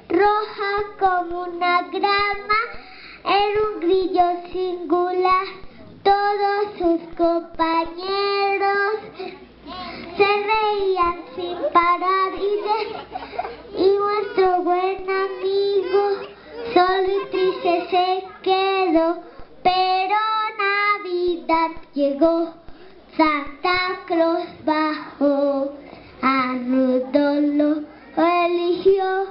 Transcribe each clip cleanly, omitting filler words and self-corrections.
roja como una grama, era un grillo singular. Todos sus compañeros se reían sin parar y nuestro buen amigo solo y triste se quedó. Pero Navidad llegó, Santa Claus bajó, a Rudolf lo eligió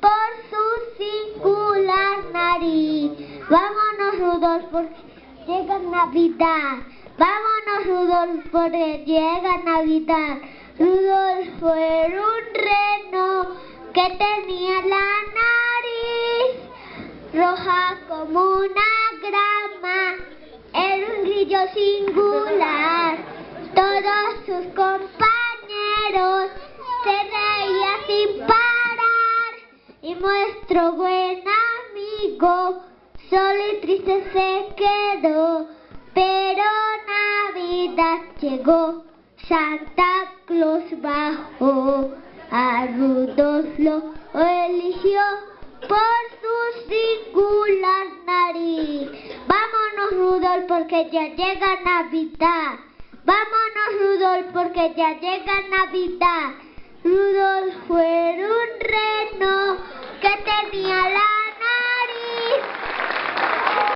por su singular nariz. Vámonos, Rudolf, porque llega Navidad. Vámonos, Rudolf, porque llega Navidad. Rudolf era un reno que tenía la nariz roja como una grama, era un grillo singular. Todos sus compañeros se reían sin parar y nuestro buen amigo solo y triste se quedó. Pero Navidad llegó, Santa Claus bajó, a Rudolf lo eligió por su singular nariz. Vámonos, Rudolf, porque ya llega Navidad. Vámonos, Rudolf, porque ya llega Navidad. Rudolf fue un reno que tenía la